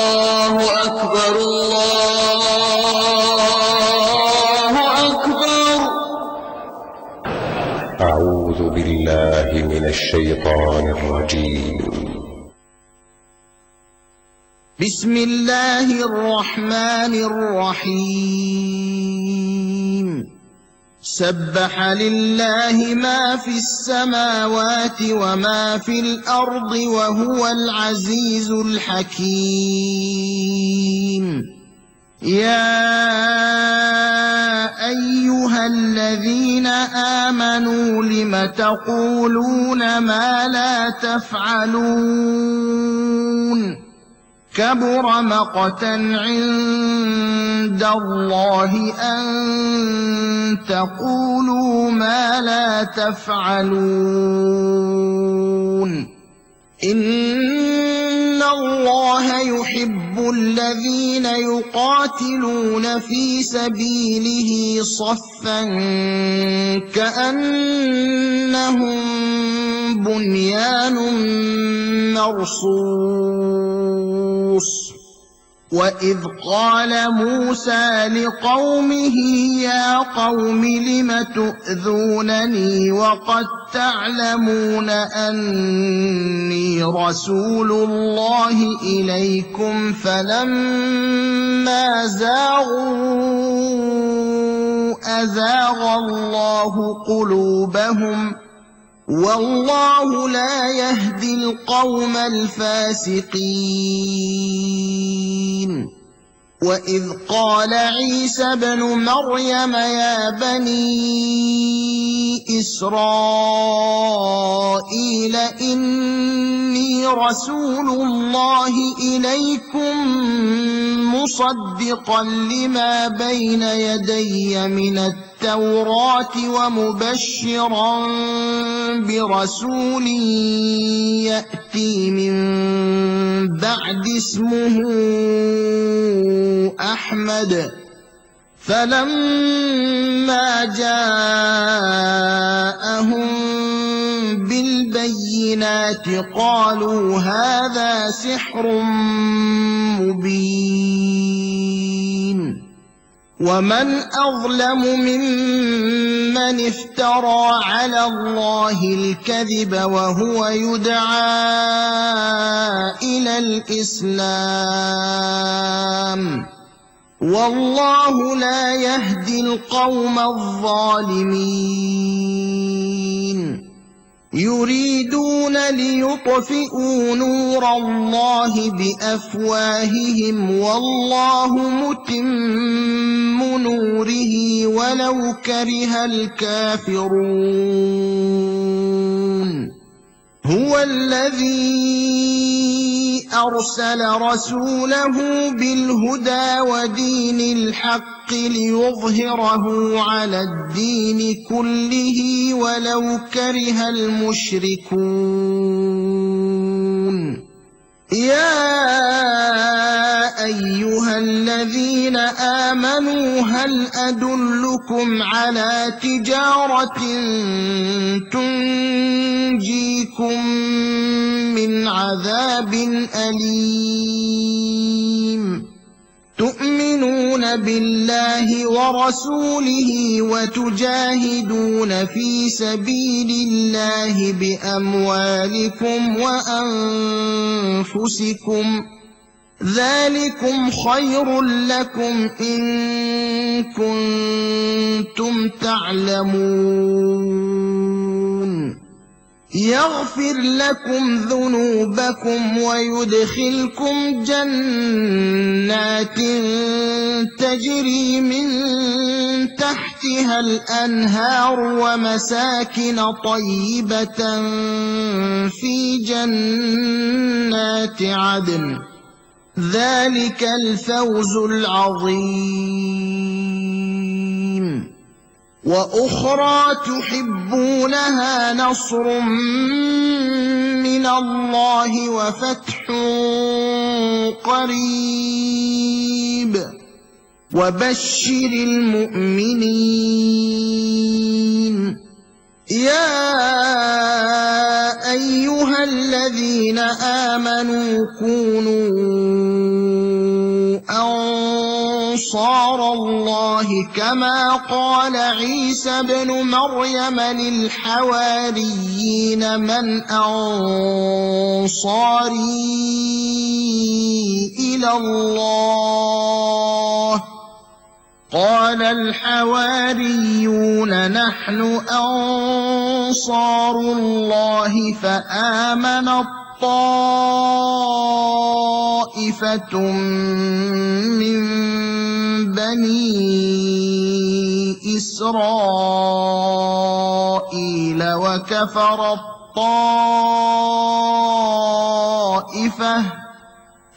الله أكبر الله أكبر. أعوذ بالله من الشيطان الرجيم. بسم الله الرحمن الرحيم. سبح لله ما في السماوات وما في الأرض وهو العزيز الحكيم. يا أيها الذين آمنوا لم تقولون ما لا تفعلون؟ كبر مقتا عند الله أن تقولوا ما لا تفعلون. إن الله يحب الذين يقاتلون في سبيله صفا كأنهم بنيان مرصوص. وإذ قال موسى لقومه يا قوم لم تؤذونني وقد تعلمون أني رسول الله إليكم فلما زاغوا أزاغ الله قلوبهم والله لا يهدي القوم الفاسقين. وإذ قال عيسى ابن مريم يا بني إسرائيل إني رسول الله إليكم مصدقا لما بين يدي من التوراة ومبشرا برسول يأتي من بعد اسمه أحمد. فلما جاءهم بالبينات قالوا هذا سحر مبين. ومن أظلم ممن افترى على الله الكذب وهو يدعى إلى الإسلام والله لا يهدي القوم الظالمين. يريدون ليطفئوا نور الله بأفواههم والله متم نوره ولو كره الكافرون. هو الذي أرسل رسوله بالهدى ودين الحق ليظهره على الدين كله ولو كره المشركون. يا أيها الذين آمنوا هل أدلكم على تجارة تنجيكم من عذاب أليم؟ تؤمنون بالله ورسوله وتجاهدون في سبيل الله بأموالكم وأنفسكم ذلكم خير لكم إن كنتم تعلمون. يغفر لكم ذنوبكم ويدخلكم جنات تجري من تحتها الأنهار ومساكن طيبة في جنات عدن ذلك الفوز العظيم. وأخرى تحبونها نصر من الله وفتح قريب وبشر المؤمنين. يا أيها الذين آمنوا كونوا أنصار الله كما قال عيسى ابن مريم للحواريين من أنصاري إلى الله قال الحواريون نحن أنصار الله فآمنت طائفة من بني إسرائيل وكفرت طائفة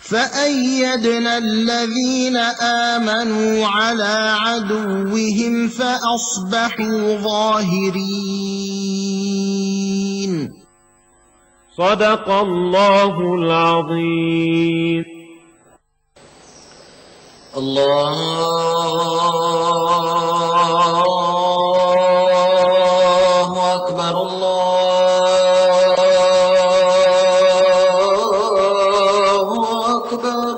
فأيدنا الذين آمنوا على عدوهم فأصبحوا ظاهرين. صدق الله العظيم. الله أكبر الله أكبر.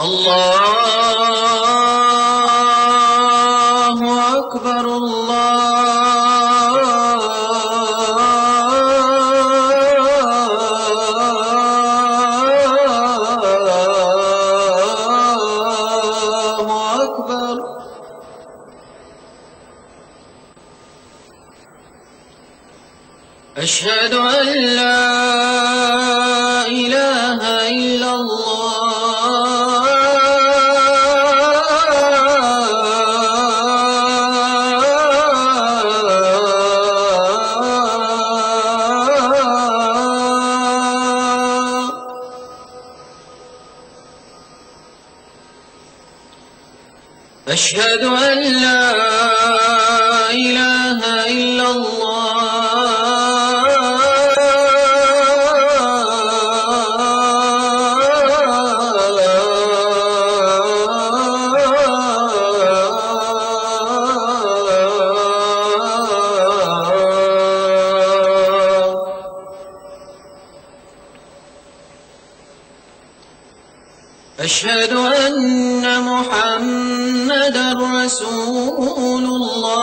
الله أكبر الله أكبر. أشهد أن لا إله إلا أشهد أن لا إله إلا أشهد أن محمدا رسول الله.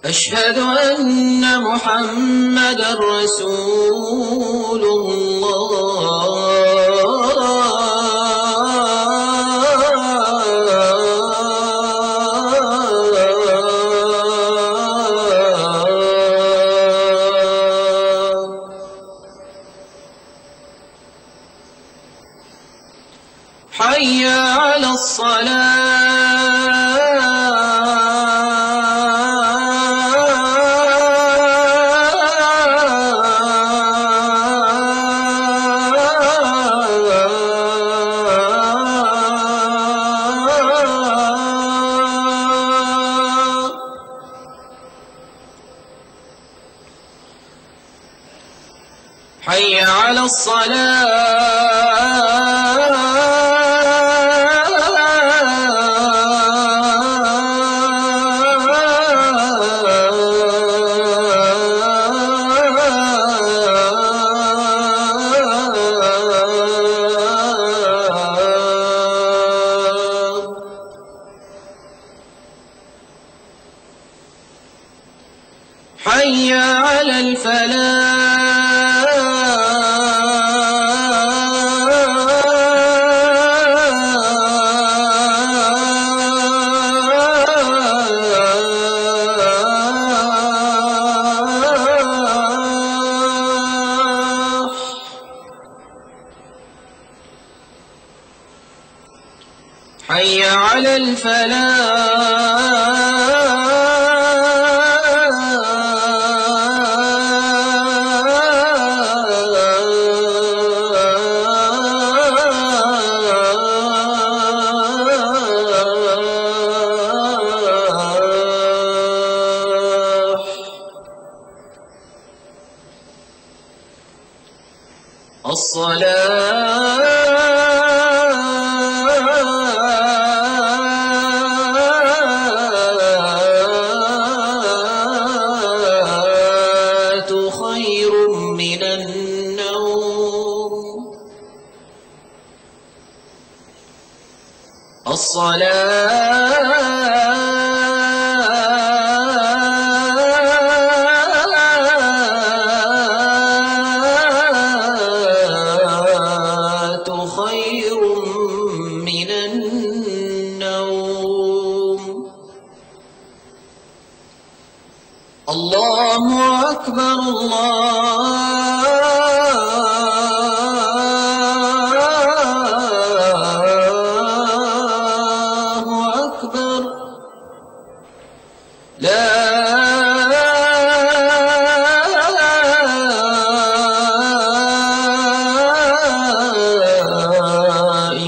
أشهد أن محمدا رسول حي على حي على حي على حي على الفلاح. الصلاة خير من النوم. الله أكبر الله أكبر لا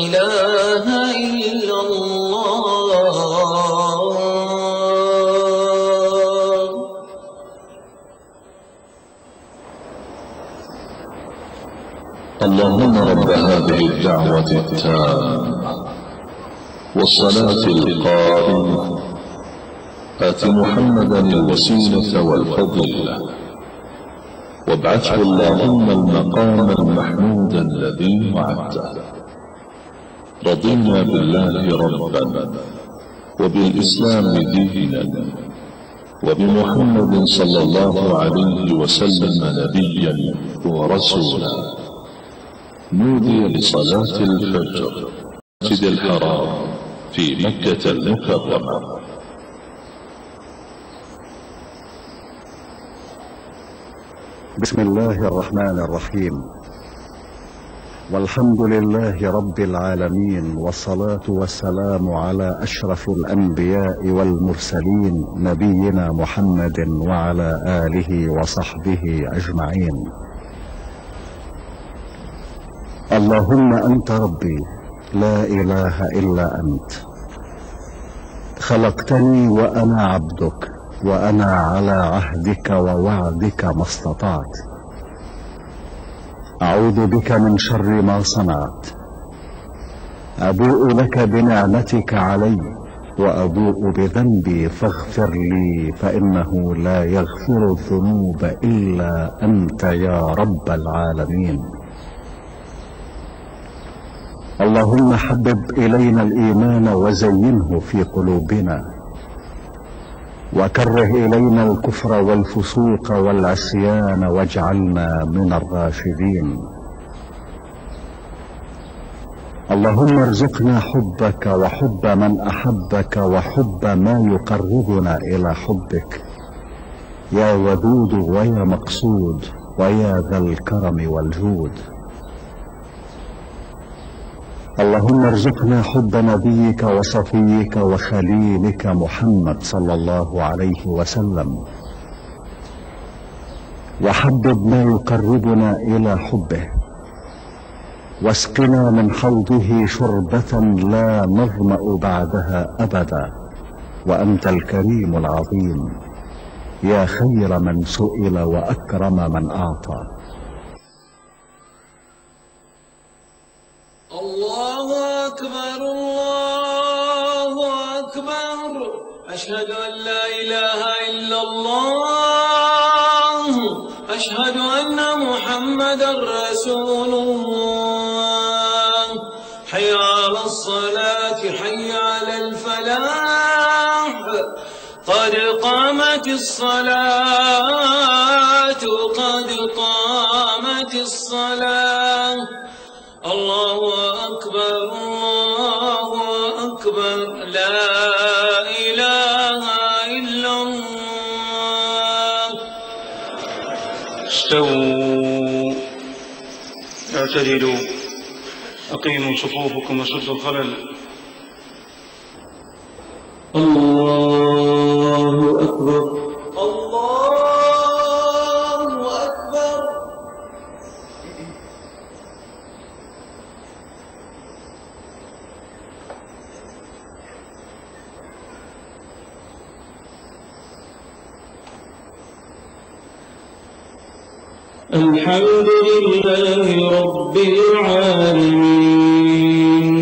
إله إلا الله. اللهم رب هذه الدعوة التامة والصلاة القائمة آت محمدا الوسيلة والفضيلة وابعثه اللهم المقام المحمود الذي وعدته. رضينا بالله ربا وبالإسلام دينا وبمحمد صلى الله عليه وسلم نبيا ورسولا. نودي لصلاة الفجر مسجد الحرام في مكة المكرمة. بسم الله الرحمن الرحيم، والحمد لله رب العالمين، والصلاة والسلام على أشرف الأنبياء والمرسلين نبينا محمد وعلى آله وصحبه أجمعين. اللهم أنت ربي لا إله إلا أنت، خلقتني وأنا عبدك، وأنا على عهدك ووعدك ما استطعت. أعوذ بك من شر ما صنعت، أبوء لك بنعمتك علي وأبوء بذنبي فاغفر لي، فإنه لا يغفر الذنوب إلا أنت يا رب العالمين. اللهم حبب إلينا الإيمان وزينه في قلوبنا، وكره إلينا الكفر والفسوق والعصيان واجعلنا من الراشدين. اللهم ارزقنا حبك وحب من أحبك وحب ما يقربنا إلى حبك يا ودود ويا مقصود ويا ذا الكرم والجود. اللهم ارزقنا حب نبيك وصفيك وخليلك محمد صلى الله عليه وسلم، وحبب ما يقربنا إلى حبه، واسقنا من حوضه شربة لا نظمأ بعدها أبدا، وأنت الكريم العظيم يا خير من سئل وأكرم من أعطى. الله أكبر الله أكبر، أشهد أن لا إله إلا الله، أشهد أن محمدا رسول الله. حي على الصلاة حي على الفلاح، قد قامت الصلاة قد قامت الصلاة. الله أكبر الله أكبر لا إله إلا الله. استووا اعتدلوا أقيموا صفوفكم وسدوا الخلل. الله أكبر الله أكبر. الحمد لله رب العالمين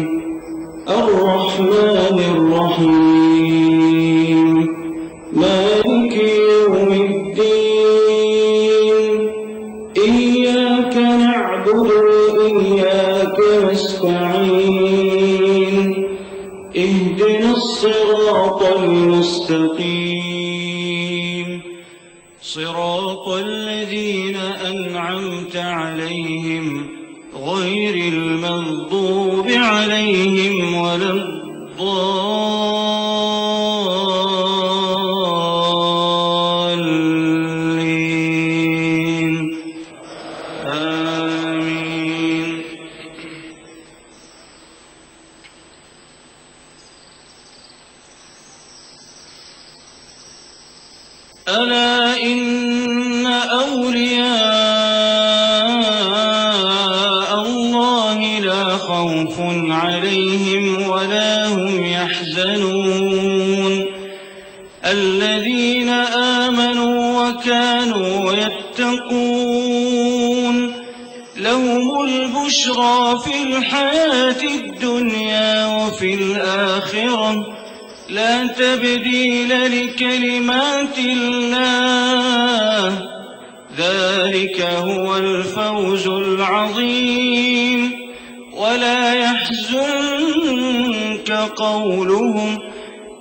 الرحمن الرحيم مالك يوم الدين إياك نعبد وإياك نستعين اهدنا الصراط المستقيم صراط الذين أنعمت عليهم غير المغضوب عليهم ولا الضالين آمين. ألا إن أولياء الله لا خوف عليهم ولا هم يحزنون الذين آمنوا وكانوا يتقون لهم البشرى في الحياة الدنيا وفي الآخرة لا تبديل لكلمات الله ذلك هو الفوز العظيم. ولا يحزنك قولهم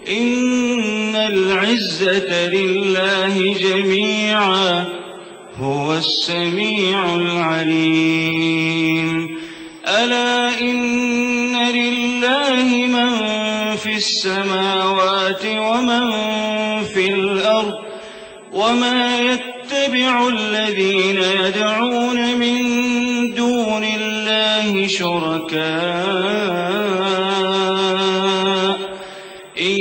إن العزة لله جميعا هو السميع العليم. ألا إن لله من في السماوات ومن في الأرض وما يتبع الذين يدعون من دون الله شركاء إن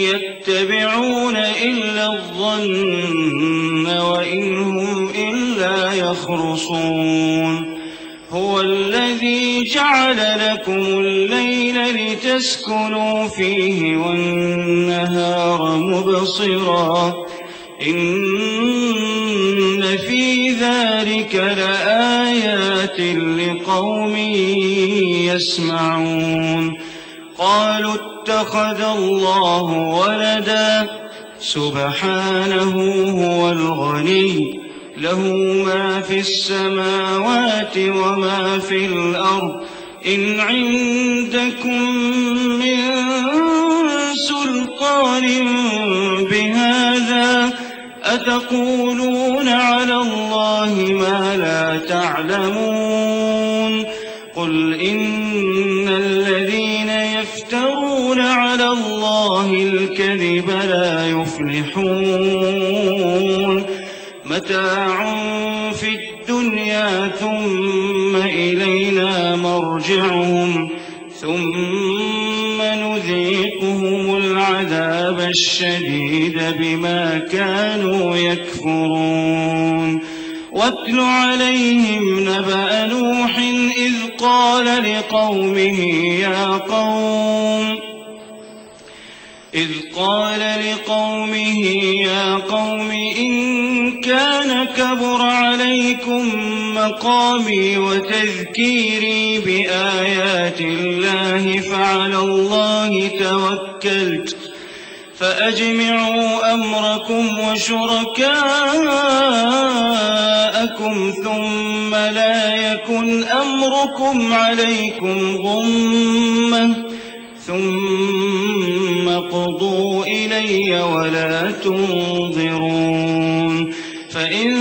يتبعون إلا الظن وإن هم إلا يخرصون. هو الذي جعل لكم الليل لتسكنوا فيه والنهار مبصرا إن في ذلك لآيات لقوم يسمعون. قالوا اتخذ الله ولدا سبحانه هو الغني له ما في السماوات وما في الأرض إن عندكم من سلطان بهذا أتقولون على الله ما لا تعلمون. قل إن الذين يفترون على الله الكذب لا يفلحون. متاع في الدنيا ثم إلينا مرجعهم ثم نذيقهم العذاب الشديد بما كانوا يكفرون. واتل عليهم نبأ نوح إذ قال لقومه يا قوم إن كان كبر عليكم مقامي وتذكيري بآيات الله فعلى الله توكلت فأجمعوا أمركم وشركاءكم ثم لا يكن أمركم عليكم غمة ثم قضوا إلي ولا تنظرون. فإن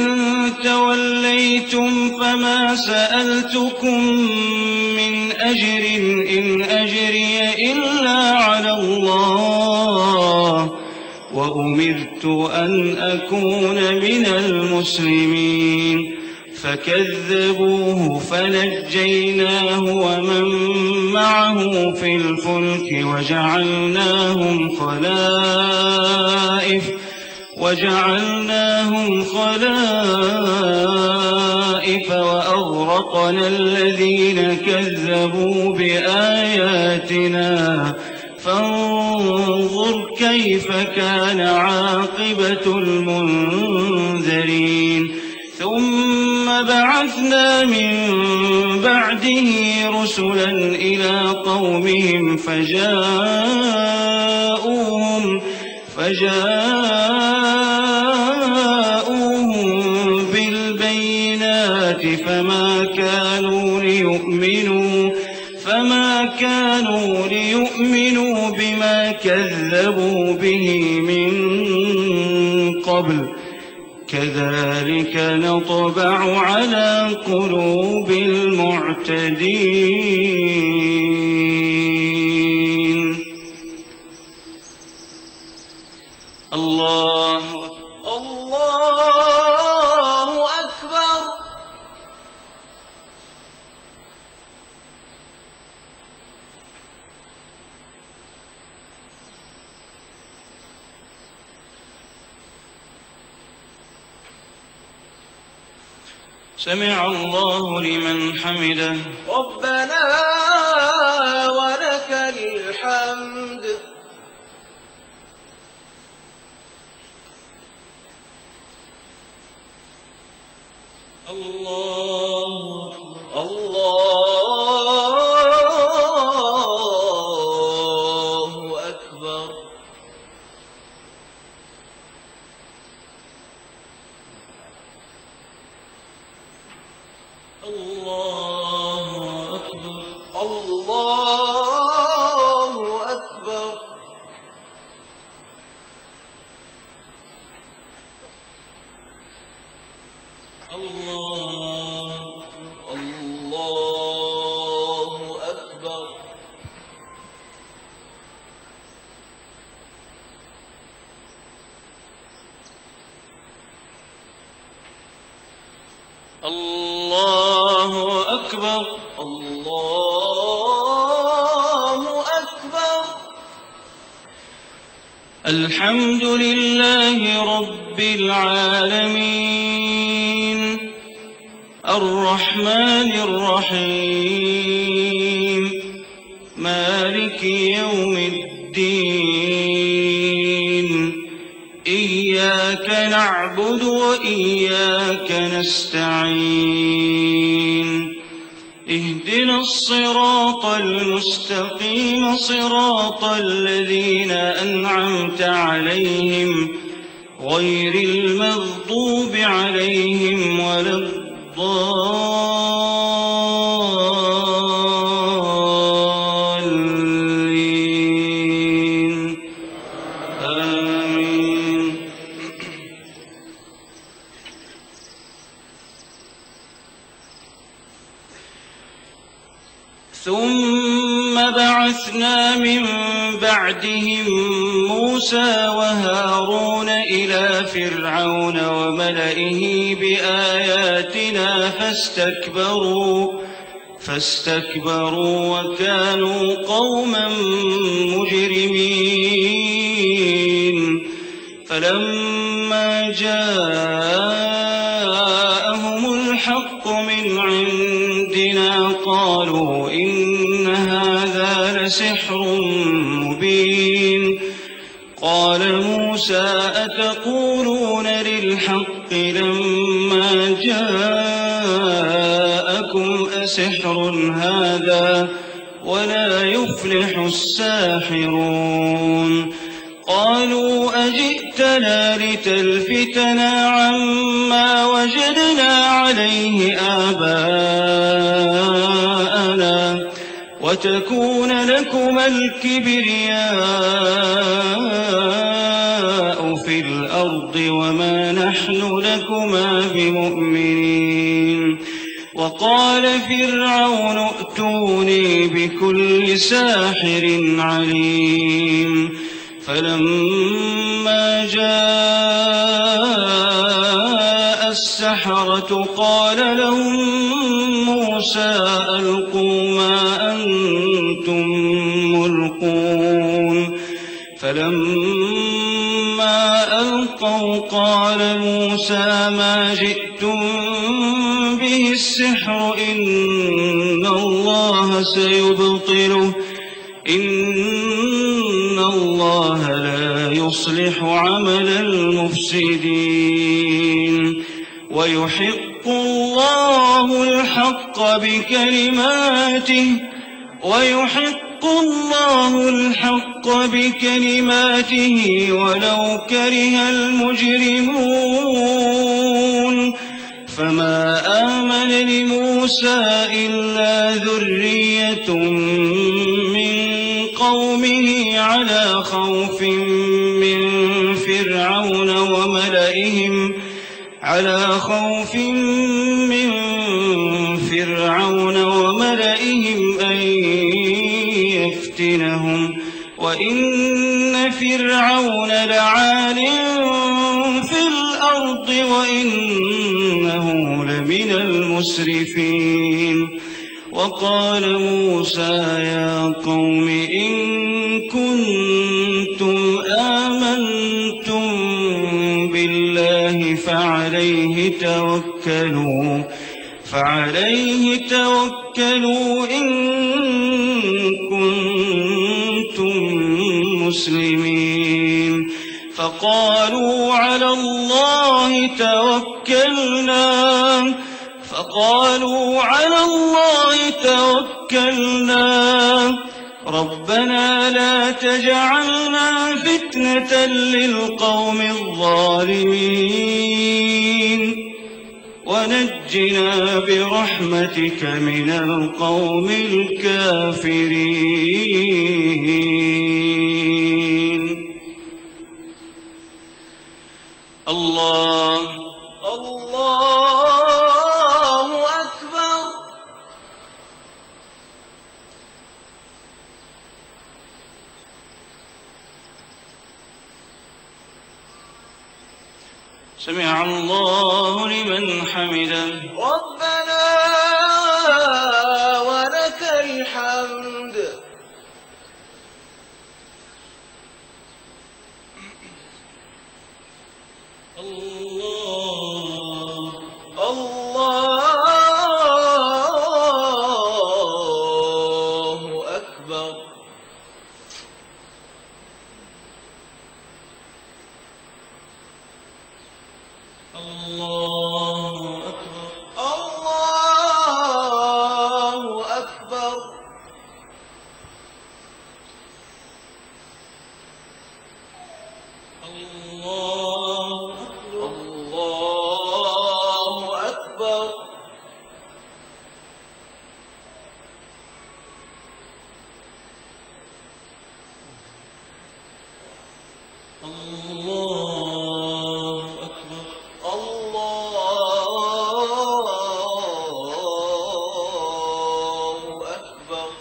توليتم فما سألتكم من أجر إن أجري إلا على الله وأمرت أن أكون من المسلمين. فكذبوه فنجيناه ومن معه في الفلك وجعلناهم خلائف وأغرقنا الذين كذبوا بآياتنا فانظر كيف كان عاقبة المنذرين. ثم بعثنا من بعده رسلا إلى قومهم فجاءوهم بالبينات فما كانوا ليؤمنوا كذبوا به من قبل كذلك نطبع على قلوب المعتدين. الله أكبر. سمع الله لمن حمده. ربنا ولك الحمد. الله أكبر. الله أكبر. الله أكبر. الله أكبر. الله أكبر. الله أكبر. الحمد لله رب العالمين الرحمن الرحيم مالك يوم الدين إياك نعبد وإياك نستعين اهدنا الصراط المستقيم صراط الذين أنعمت عليهم غير المغضوب عليهم ولا الضالين آمين. ثم بعثنا من بعدهم موسى وهارون إلى فرعون وملئه بآياتنا فاستكبروا وكانوا قوما مجرمين. فلما جاءهم الحق من عندنا قالوا إن هذا لسحر مبين. قال موسى أتقولون للحق لما جاءكم أسحر هذا ولا يفلح الساحرون. قالوا أجئتنا لتلفتنا عما وجدنا عليه آباءنا وتكون لكما الكبرياء في الأرض وما نحن لكما بمؤمنين. وقال فرعون ائتوني بكل ساحر عليم. فلما جاء السحرة قال لهم موسى ألقوا ما أنتم ملقون. فلما ألقوا قال موسى ما جئتم به السحر إن الله سيبطله إن الله لا يصلح عمل المفسدين. ويحق الله الحق بكلماته ولو كره المجرمون. فما آمن لموسى إلا ذرية من قومه على خوف من فرعون وملئهم أن يفتنهم وإن فرعون لعال في الأرض وإنه لمن المسرفين وقال موسى يا قوم إن كنتم آمنتم بالله فعليه توكلوا إن كنتم مسلمين فقالوا على الله توكلنا ربنا لا تجعلنا فتنة للقوم الظالمين ونجنا برحمتك من القوم الكافرين. الله أكبر. سمع الله لمن حمده ربنا ولك الحمد. الله أكبر. الله أكبر.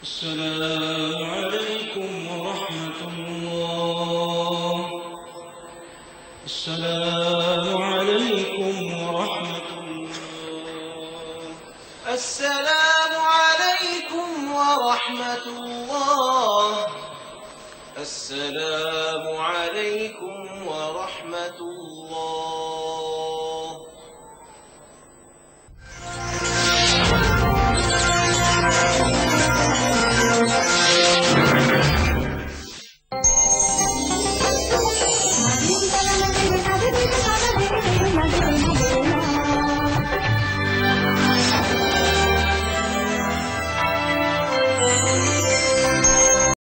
السلام عليكم ورحمة الله. السلام عليكم ورحمة الله. السلام عليكم ورحمة الله. السلام عليكم ورحمة الله.